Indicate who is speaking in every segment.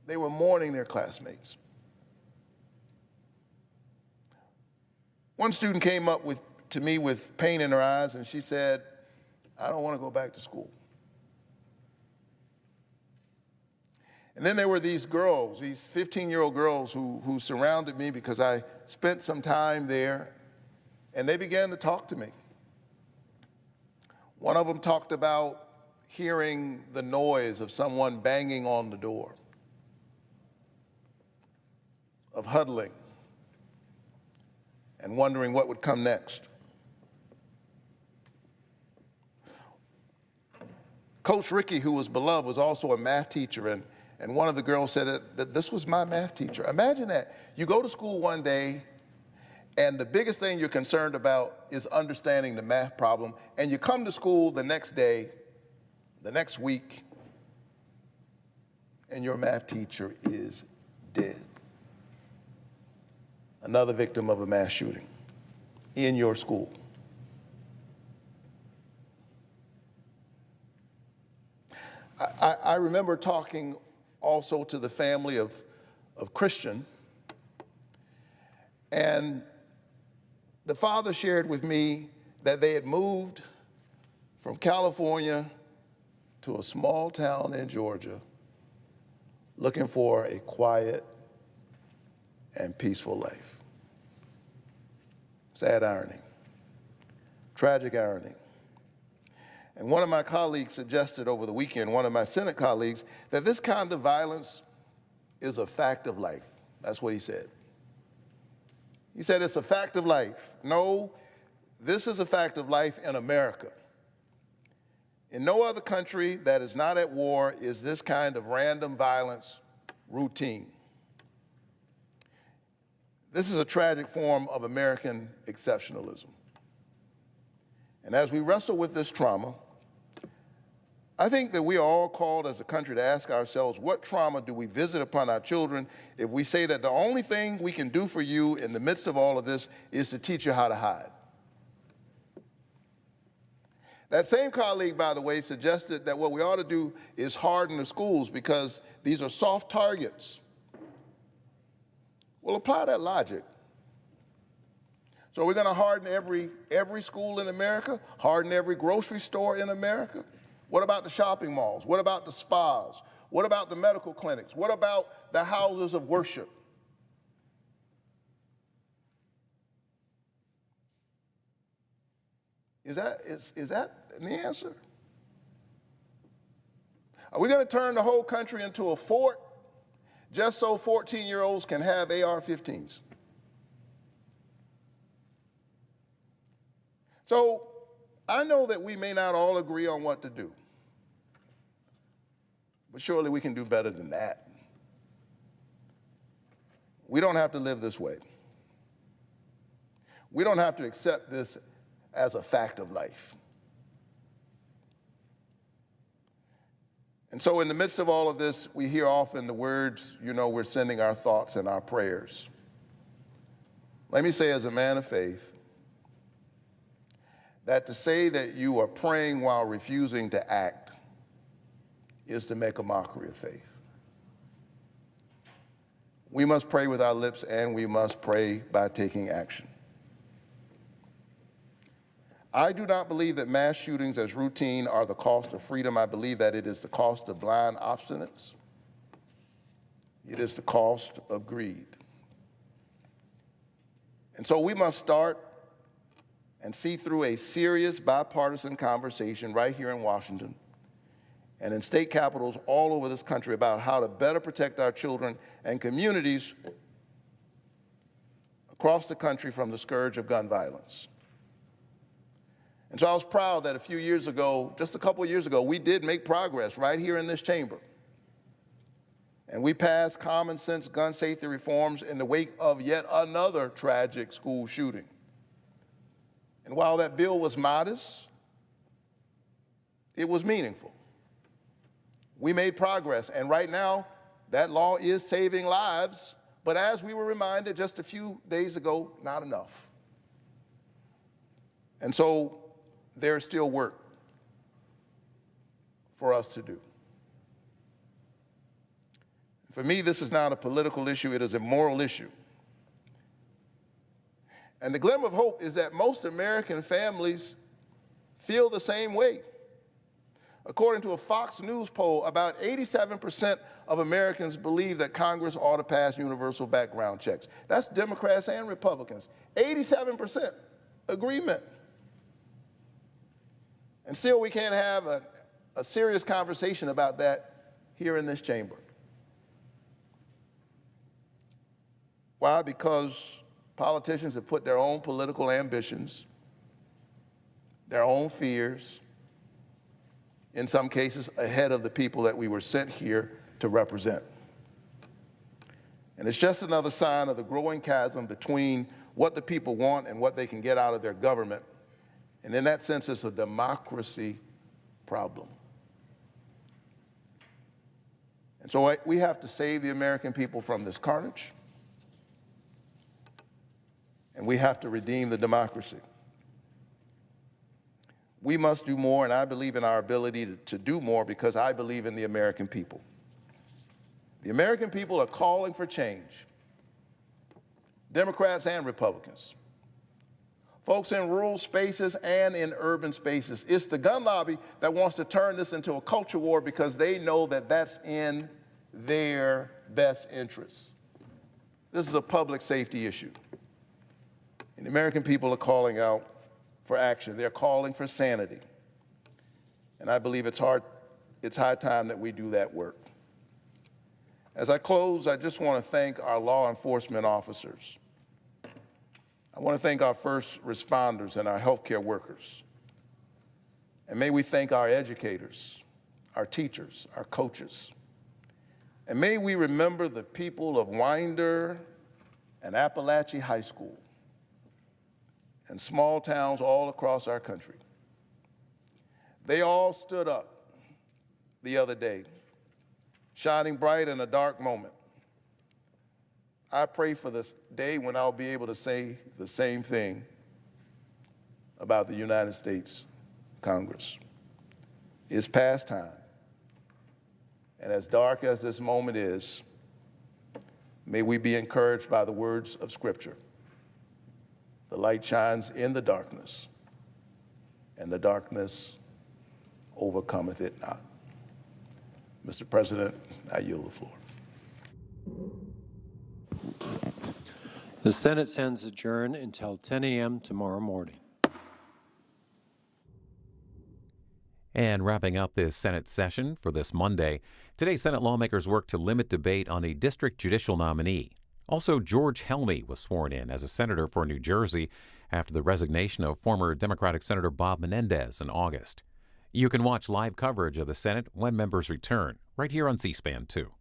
Speaker 1: They were mourning their classmates. One student came up to me with pain in her eyes, and she said, "I don't want to go back to school." And then there were these girls, these 15-year-old girls who surrounded me because I spent some time there, and they began to talk to me. One of them talked about hearing the noise of someone banging on the door, of huddling and wondering what would come next. Coach Ricky, who was beloved, was also a math teacher, and one of the girls said that this was my math teacher. Imagine that. You go to school one day, and the biggest thing you're concerned about is understanding the math problem, and you come to school the next day, the next week, and your math teacher is dead. Another victim of a mass shooting in your school. I remember talking also to the family of Christian, and the father shared with me that they had moved from California to a small town in Georgia looking for a quiet and peaceful life. Sad irony, tragic irony. And one of my colleagues suggested over the weekend, one of my Senate colleagues, that this kind of violence is a fact of life. That's what he said. He said it's a fact of life. No, this is a fact of life in America. In no other country that is not at war is this kind of random violence routine. This is a tragic form of American exceptionalism. And as we wrestle with this trauma, I think that we are all called as a country to ask ourselves, what trauma do we visit upon our children if we say that the only thing we can do for you in the midst of all of this is to teach you how to hide? That same colleague, by the way, suggested that what we ought to do is harden the schools because these are soft targets. Well, apply that logic. So we're going to harden every school in America, harden every grocery store in America. What about the shopping malls? What about the spas? What about the medical clinics? What about the houses of worship? Is that the answer? Are we going to turn the whole country into a fort just so 14-year-olds can have AR-15s? So I know that we may not all agree on what to do, but surely we can do better than that. We don't have to live this way. We don't have to accept this as a fact of life. And so in the midst of all of this, we hear often the words, we're sending our thoughts and our prayers. Let me say as a man of faith, that to say that you are praying while refusing to act is to make a mockery of faith. We must pray with our lips, and we must pray by taking action. I do not believe that mass shootings as routine are the cost of freedom. I believe that it is the cost of blind obstinance. It is the cost of greed. And so we must start and see through a serious bipartisan conversation right here in Washington and in state capitals all over this country about how to better protect our children and communities across the country from the scourge of gun violence. And so I was proud that a few years ago, just a couple of years ago, we did make progress right here in this chamber. And we passed common sense gun safety reforms in the wake of yet another tragic school shooting. And while that bill was modest, it was meaningful. We made progress, and right now, that law is saving lives, but as we were reminded just a few days ago, not enough. And so there's still work for us to do. For me, this is not a political issue, it is a moral issue. And the glimmer of hope is that most American families feel the same way. According to a Fox News poll, about 87% of Americans believe that Congress ought to pass universal background checks. That's Democrats and Republicans. 87% agreement. And still we can't have a serious conversation about that here in this chamber. Why? Because politicians have put their own political ambitions, their own fears, in some cases ahead of the people that we were sent here to represent. And it's just another sign of the growing chasm between what the people want and what they can get out of their government. And in that sense, it's a democracy problem. And so we have to save the American people from this carnage, and we have to redeem the democracy. We must do more, and I believe in our ability to do more because I believe in the American people. The American people are calling for change, Democrats and Republicans, folks in rural spaces and in urban spaces. It's the gun lobby that wants to turn this into a culture war because they know that that's in their best interests. This is a public safety issue. And the American people are calling out for action. They're calling for sanity. And I believe it's high time that we do that work. As I close, I just want to thank our law enforcement officers. I want to thank our first responders and our healthcare workers. And may we thank our educators, our teachers, our coaches. And may we remember the people of Winder and Apalachee High School and small towns all across our country. They all stood up the other day, shining bright in a dark moment. I pray for this day when I'll be able to say the same thing about the United States Congress. It's past time. And as dark as this moment is, may we be encouraged by the words of Scripture. The light shines in the darkness, and the darkness overcometh it not. Mr. President, I yield the floor.
Speaker 2: The Senate stands adjourned until 10 a.m. tomorrow morning.
Speaker 3: And wrapping up this Senate session for this Monday, today Senate lawmakers worked to limit debate on a district judicial nominee. Also, George Helmy was sworn in as a senator for New Jersey after the resignation of former Democratic Senator Bob Menendez in August. You can watch live coverage of the Senate when members return, right here on C-SPAN 2.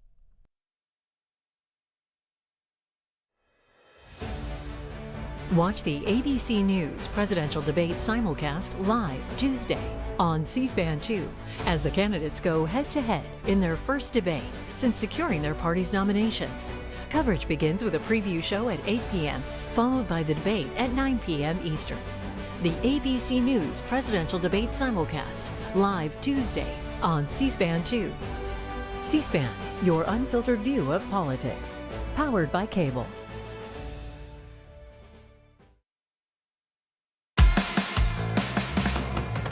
Speaker 4: Watch the ABC News presidential debate simulcast live Tuesday on C-SPAN 2 as the candidates go head-to-head in their first debate since securing their party's nominations. Coverage begins with a preview show at 8 p.m., followed by the debate at 9 p.m. Eastern. The ABC News presidential debate simulcast live Tuesday on C-SPAN 2. C-SPAN, your unfiltered view of politics. Powered by cable.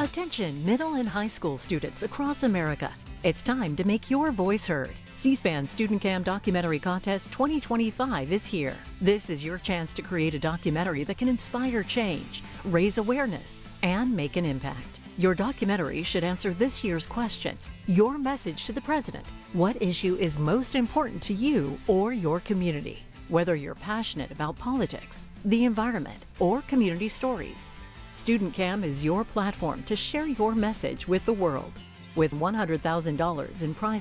Speaker 4: Attention middle and high school students across America. It's time to make your voice heard. C-SPAN Student Cam Documentary Contest 2025 is here. This is your chance to create a documentary that can inspire change, raise awareness, and make an impact. Your documentary should answer this year's question, your message to the president. What issue is most important to you or your community? Whether you're passionate about politics, the environment, or community stories, Student Cam is your platform to share your message with the world. With $100,000 in prizes.